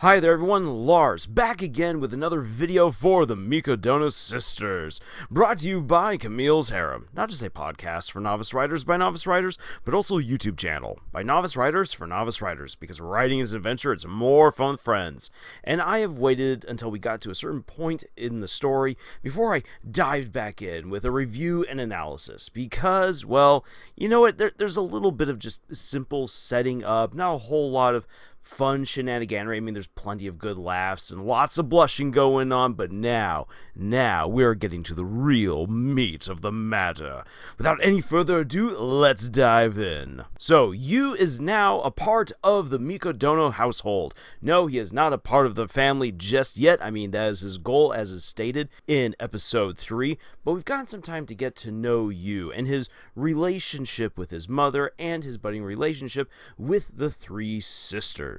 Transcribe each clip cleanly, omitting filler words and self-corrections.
Hi there everyone, Lars, back again with another video for the Mikadono sisters, brought to you by Camille's Harem, not just a podcast for novice writers by novice writers, but also a YouTube channel, by novice writers for novice writers, because writing is an adventure, it's more fun with friends, and I have waited until we got to a certain point in the story before I dived back in with a review and analysis, because, well, you know what, there's a little bit of just simple setting up, not a whole lot of fun shenaniganery. I mean, there's plenty of good laughs and lots of blushing going on, but now we're getting to the real meat of the matter. Without any further ado, let's dive in. So, Yu is now a part of the Mikadono household. No, he is not a part of the family just yet. I mean, that is his goal, as is stated in episode 3, but we've gotten some time to get to know Yu and his relationship with his mother and his budding relationship with the three sisters.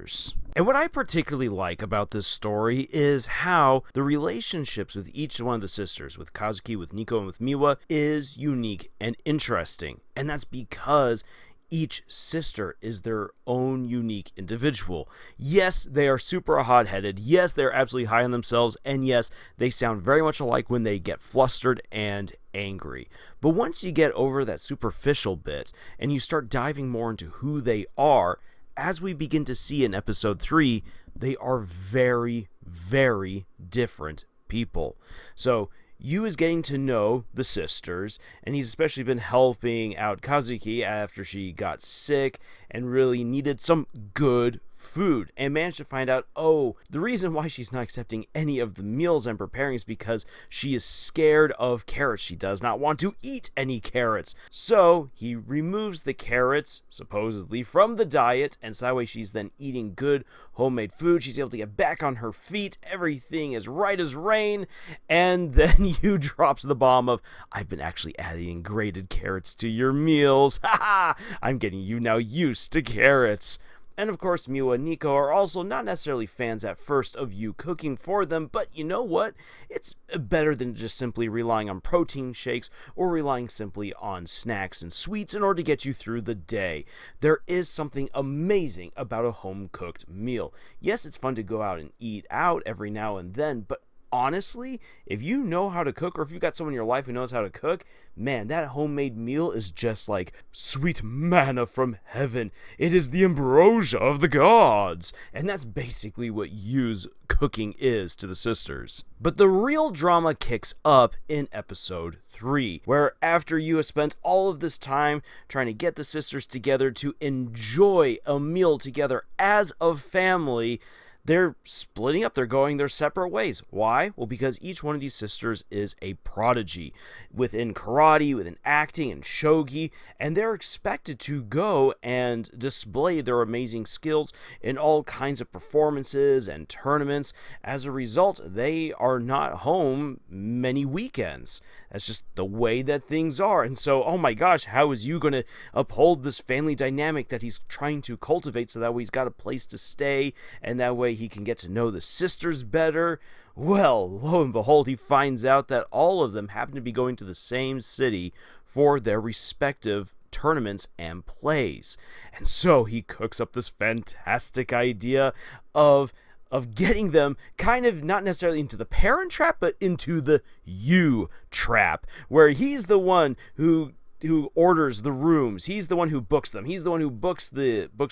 And what I particularly like about this story is how the relationships with each one of the sisters, with Kazuki, with Nico, and with Miwa, is unique and interesting. And that's because each sister is their own unique individual. Yes, they are super hot-headed. Yes, they're absolutely high on themselves. And yes, they sound very much alike when they get flustered and angry. But once you get over that superficial bit and you start diving more into who they are, as we begin to see in episode 3, they are very, very different people. So, Yu is getting to know the sisters, and he's especially been helping out Kazuki after she got sick and really needed some good food, and managed to find out, oh, the reason why she's not accepting any of the meals I'm preparing is because she is scared of carrots. She does not want to eat any carrots. So he removes the carrots, supposedly, from the diet, and so that way she's then eating good homemade food. She's able to get back on her feet. Everything is right as rain, and then Yu drops the bomb of, I've been actually adding grated carrots to your meals. Haha! I'm getting you now used to carrots. And of course, Miwa and Nico are also not necessarily fans at first of Yu cooking for them, but you know what? It's better than just simply relying on protein shakes or relying simply on snacks and sweets in order to get you through the day. There is something amazing about a home-cooked meal. Yes, it's fun to go out and eat out every now and then, but honestly, if you know how to cook, or if you've got someone in your life who knows how to cook, man, that homemade meal is just like sweet manna from heaven. It is the ambrosia of the gods. And that's basically what Yu's cooking is to the sisters. But the real drama kicks up in episode 3, where after Yu has spent all of this time trying to get the sisters together to enjoy a meal together as a family, they're splitting up. They're going their separate ways. Why? Well, because each one of these sisters is a prodigy within karate, within acting, and shogi, and they're expected to go and display their amazing skills in all kinds of performances and tournaments. As a result, they are not home many weekends. That's just the way that things are. And so, oh my gosh, how is Yu going to uphold this family dynamic that he's trying to cultivate so that way he's got a place to stay, and that way he can get to know the sisters better? Well, lo and behold, he finds out that all of them happen to be going to the same city for their respective tournaments and plays. And so he cooks up this fantastic idea of getting them kind of not necessarily into the parent trap, but into the Yu trap, where he's the one who orders the rooms. He's the one who books them. He's the one who books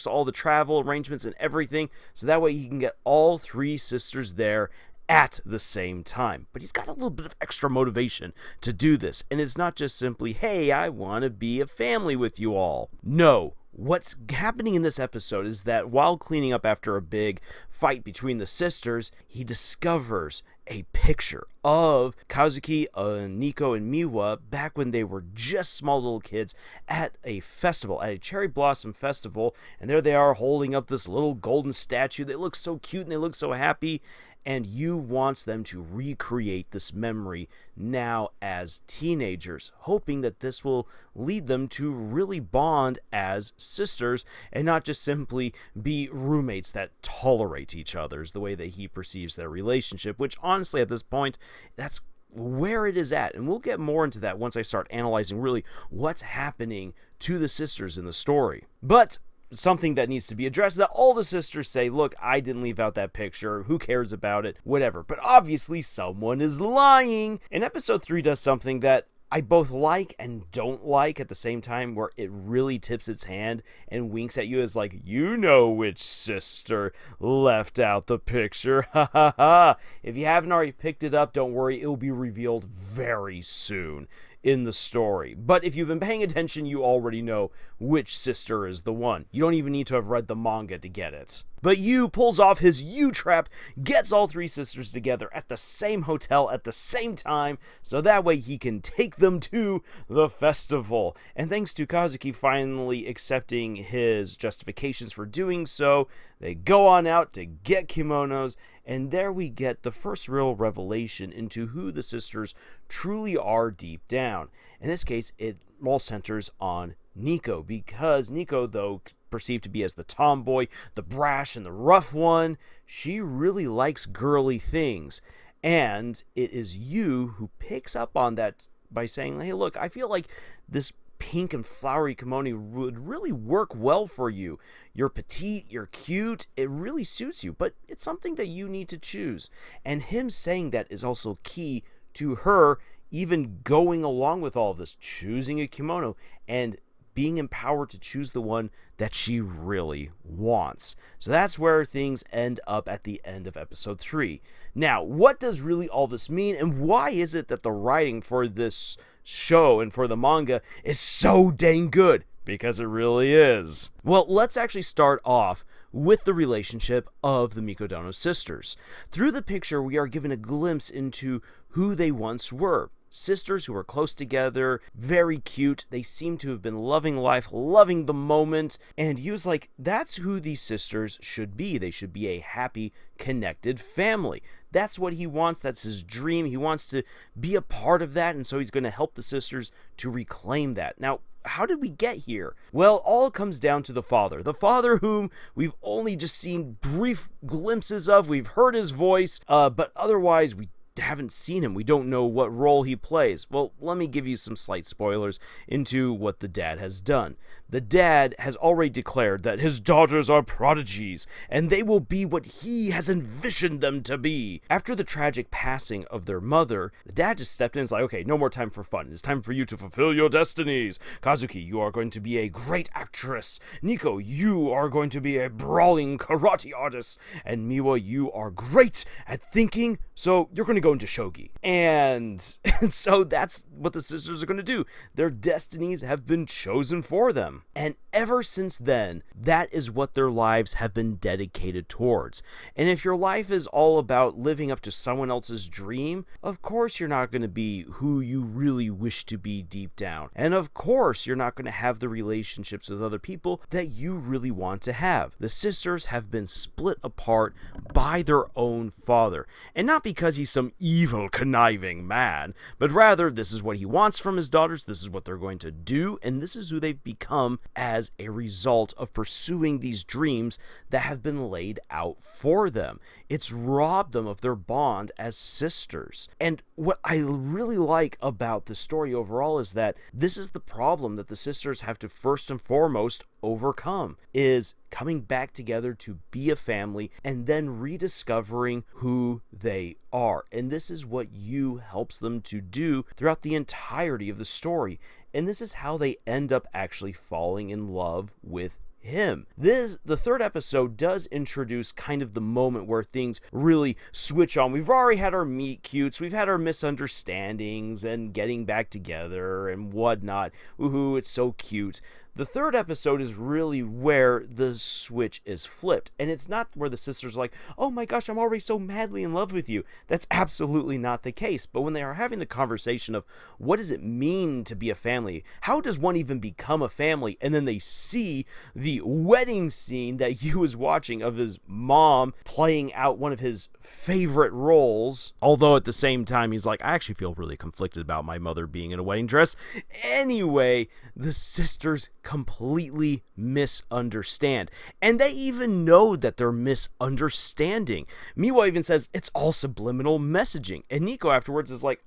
all the travel arrangements and everything, so that way he can get all three sisters there at the same time. But he's got a little bit of extra motivation to do this, and it's not just simply, hey, I want to be a family with you all. No. What's happening in this episode is that while cleaning up after a big fight between the sisters, he discovers a picture of Kazuki, Nico, and Miwa back when they were just small little kids at a festival, at a cherry blossom festival, and there they are holding up this little golden statue. They look so cute and they look so happy, and Yu wants them to recreate this memory now as teenagers, hoping that this will lead them to really bond as sisters and not just simply be roommates that tolerate each other, is the way that he perceives their relationship, which honestly at this point, that's where it is at. And we'll get more into that once I start analyzing really what's happening to the sisters in the story. But something that needs to be addressed, that all the sisters say, look, I didn't leave out that picture, who cares about it, whatever. But obviously someone is lying. And episode 3 does something that I both like and don't like at the same time, where it really tips its hand and winks at you as like, you know which sister left out the picture, ha ha ha. If you haven't already picked it up, don't worry, it will be revealed very soon in the story. But if you've been paying attention, you already know which sister is the one. You don't even need to have read the manga to get it. But Yu pulls off his U-trap, gets all 3 sisters together at the same hotel at the same time, so that way he can take them to the festival. And thanks to Kazuki finally accepting his justifications for doing so, they go on out to get kimonos, and there we get the first real revelation into who the sisters truly are deep down. In this case, it all centers on Nico, because Nico, though perceived to be as the tomboy, the brash, and the rough one, she really likes girly things. And it is Yu who picks up on that by saying, hey, look, I feel like this pink and flowery kimono would really work well for you. You're petite, you're cute, it really suits you, but it's something that you need to choose. And him saying that is also key to her even going along with all of this, choosing a kimono and being empowered to choose the one that she really wants. So that's where things end up at the end of episode 3. Now, what does really all this mean, and why is it that the writing for this show and for the manga is so dang good? Because it really is. Well, let's actually start off with the relationship of the Mikadono sisters. Through the picture, we are given a glimpse into who they once were. Sisters who were close together, very cute. They seem to have been loving life, loving the moment. And he was like, that's who these sisters should be. They should be a happy, connected family. That's what he wants. That's his dream. He wants to be a part of that. And so he's going to help the sisters to reclaim that. Now, how did we get here? Well, all comes down to the father whom we've only just seen brief glimpses of. We've heard his voice, but otherwise we haven't seen him. We don't know what role he plays. Well, let me give you some slight spoilers into what the dad has done. The dad has already declared that his daughters are prodigies, and they will be what he has envisioned them to be. After the tragic passing of their mother, the dad just stepped in and was like, okay, no more time for fun. It's time for you to fulfill your destinies. Kazuki, you are going to be a great actress. Nico, you are going to be a brawling karate artist. And Miwa, you are great at thinking, so you're going to go into shogi. And so that's what the sisters are going to do. Their destinies have been chosen for them. And ever since then, that is what their lives have been dedicated towards. And if your life is all about living up to someone else's dream, of course you're not going to be who you really wish to be deep down. And of course you're not going to have the relationships with other people that you really want to have. The sisters have been split apart by their own father. And not because he's some evil, conniving man, but rather this is what he wants from his daughters, this is what they're going to do, and this is who they've become as a result of pursuing these dreams that have been laid out for them. It's robbed them of their bond as sisters. And what I really like about the story overall is that this is the problem that the sisters have to first and foremost overcome, is coming back together to be a family and then rediscovering who they are. And this is what Yu helps them to do throughout the entirety of the story. And this is how they end up actually falling in love with him. The third episode does introduce kind of the moment where things really switch on. We've already had our meet cutes, we've had our misunderstandings and getting back together and whatnot. Woohoo, it's so cute. The third episode is really where the switch is flipped. And it's not where the sisters are like, oh my gosh, I'm already so madly in love with you. That's absolutely not the case. But when they are having the conversation of what does it mean to be a family? How does one even become a family? And then they see the wedding scene that Yu was watching of his mom playing out one of his favorite roles. Although at the same time, he's like, I actually feel really conflicted about my mother being in a wedding dress. Anyway, the sisters completely misunderstand. And they even know that they're misunderstanding. Miwa even says it's all subliminal messaging. And Nico afterwards is like,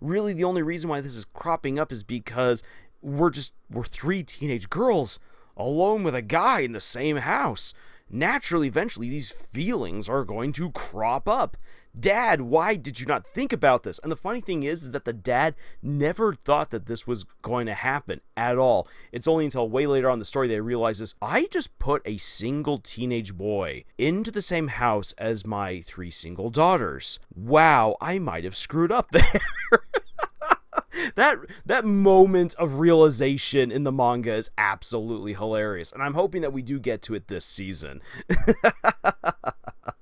really the only reason why this is cropping up is because we're 3 teenage girls alone with a guy in the same house. Naturally, eventually, these feelings are going to crop up. Dad, why did you not think about this? And the funny thing is that the dad never thought that this was going to happen at all. It's only until way later on in the story that he realizes, I just put a single teenage boy into the same house as my 3 single daughters. Wow, I might have screwed up there. That moment of realization in the manga is absolutely hilarious, and I'm hoping that we do get to it this season.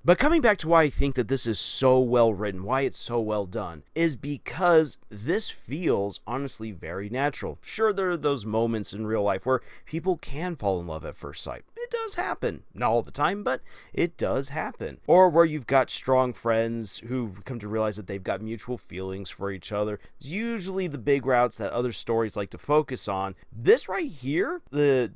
But coming back to why I think that this is so well written, why it's so well done, is because this feels honestly very natural. Sure, there are those moments in real life where people can fall in love at first sight. It does happen. Not all the time, but it does happen. Or where you've got strong friends who come to realize that they've got mutual feelings for each other. It's usually the big routes that other stories like to focus on. This right here, the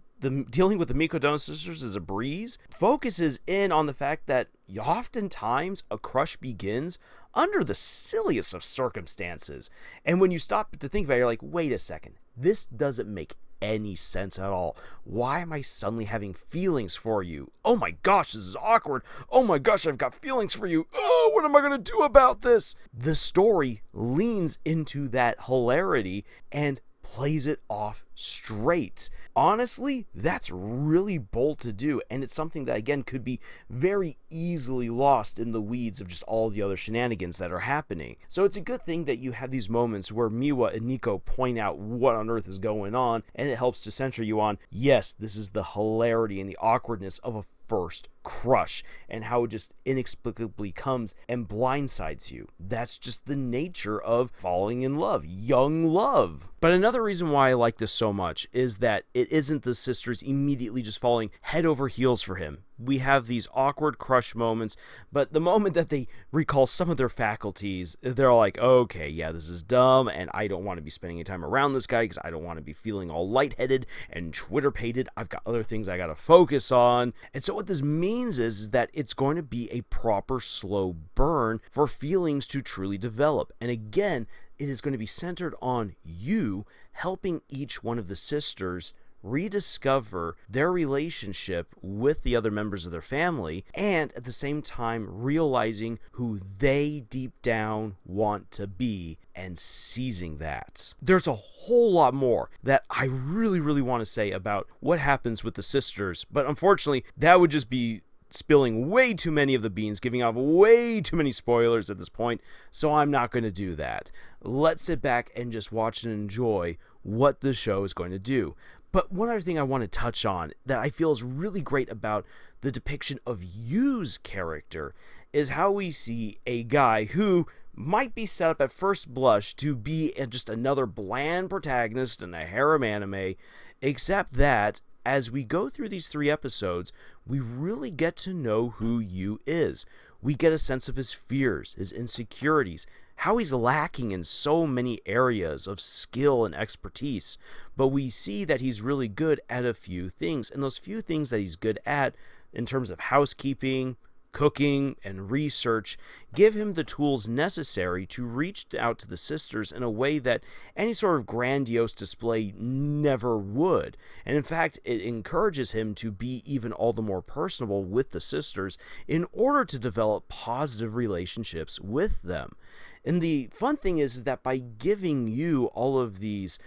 dealing with the Mikadono sisters is a breeze, focuses in on the fact that oftentimes a crush begins under the silliest of circumstances. And when you stop to think about it, you're like, wait a second, this doesn't make any sense at all. Why am I suddenly having feelings for you? Oh my gosh, this is awkward. Oh my gosh, I've got feelings for you. Oh, what am I going to do about this? The story leans into that hilarity and plays it off straight. Honestly, that's really bold to do, and it's something that, again, could be very easily lost in the weeds of just all the other shenanigans that are happening. So it's a good thing that you have these moments where Miwa and Nico point out what on earth is going on, and it helps to center you on, yes, this is the hilarity and the awkwardness of a first crush, and how it just inexplicably comes and blindsides you. That's just the nature of falling in love, young love. But another reason why I like this so much is that it isn't the sisters immediately just falling head over heels for him. We have these awkward crush moments, but the moment that they recall some of their faculties, they're all like, okay, yeah, this is dumb, and I don't want to be spending any time around this guy because I don't want to be feeling all lightheaded and Twitter-pated. I've got other things I got to focus on. And so what this means is that it's going to be a proper slow burn for feelings to truly develop. And again, it is going to be centered on you helping each one of the sisters rediscover their relationship with the other members of their family, and at the same time realizing who they deep down want to be and seizing that. There's a whole lot more that I really want to say about what happens with the sisters, but unfortunately that would just be spilling way too many of the beans, giving off way too many spoilers at this point, so I'm not going to do that. Let's sit back and just watch and enjoy what the show is going to do. But one other thing I want to touch on that I feel is really great about the depiction of Yu's character is how we see a guy who might be set up at first blush to be just another bland protagonist in a harem anime, except that as we go through these 3 episodes, we really get to know who Yu is. We get a sense of his fears, his insecurities, how he's lacking in so many areas of skill and expertise, but we see that he's really good at a few things, and those few things that he's good at in terms of housekeeping, cooking, and research give him the tools necessary to reach out to the sisters in a way that any sort of grandiose display never would. And in fact, it encourages him to be even all the more personable with the sisters in order to develop positive relationships with them. And the fun thing is that by giving you all of these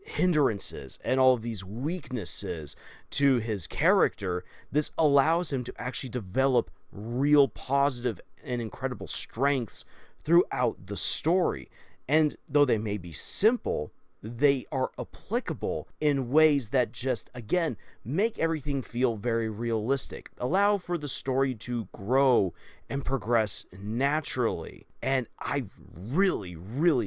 hindrances and all of these weaknesses to his character, this allows him to actually develop real positive and incredible strengths throughout the story. And though they may be simple, they are applicable in ways that just, again, make everything feel very realistic, allow for the story to grow and progress naturally. And I really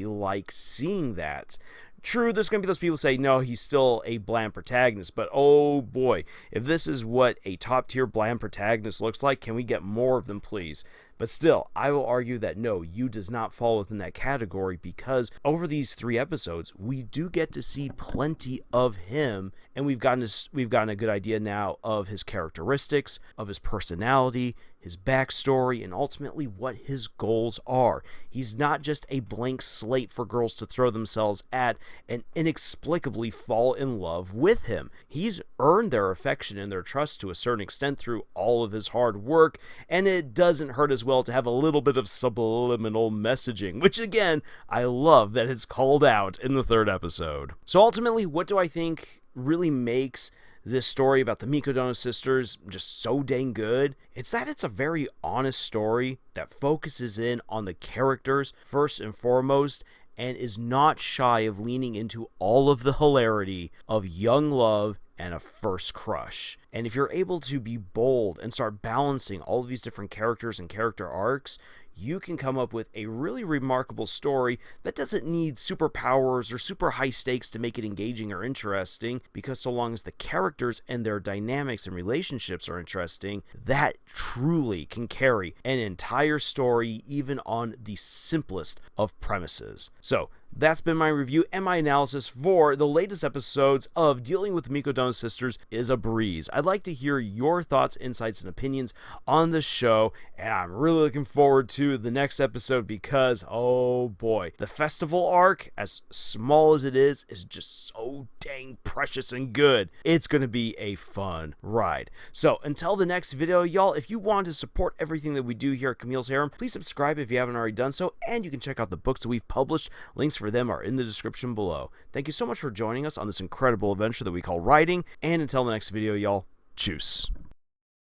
like seeing that. True, there's going to be those people who say, no, he's still a bland protagonist, but oh boy, if this is what a top-tier bland protagonist looks like, can we get more of them, please? But still, I will argue that no, Yu does not fall within that category, because over these 3 episodes, we do get to see plenty of him, and we've gotten a good idea now of his characteristics, of his personality, his backstory, and ultimately what his goals are. He's not just a blank slate for girls to throw themselves at and inexplicably fall in love with him. He's earned their affection and their trust to a certain extent through all of his hard work, and it doesn't hurt as well to have a little bit of subliminal messaging, which again, I love that it's called out in the 3rd episode. So ultimately, what do I think really makes this story about the Mikadono sisters just so dang good? It's that it's a very honest story that focuses in on the characters first and foremost, and is not shy of leaning into all of the hilarity of young love and a first crush. And if you're able to be bold and start balancing all of these different characters and character arcs, you can come up with a really remarkable story that doesn't need superpowers or super high stakes to make it engaging or interesting, because so long as the characters and their dynamics and relationships are interesting, that truly can carry an entire story, even on the simplest of premises. So that's been my review and my analysis for the latest episodes of Dealing with the Mikadono Sisters Is a Breeze. I'd like to hear your thoughts, insights, and opinions on the show, and I'm really looking forward to the next episode because, oh boy, the festival arc, as small as it is just so dang precious and good. It's going to be a fun ride. So until the next video, y'all, if you want to support everything that we do here at Camille's Harem, please subscribe if you haven't already done so, and you can check out the books that we've published. Links for them are in the description below. Thank you so much for joining us on this incredible adventure that we call writing, and until the next video, y'all, tschüss.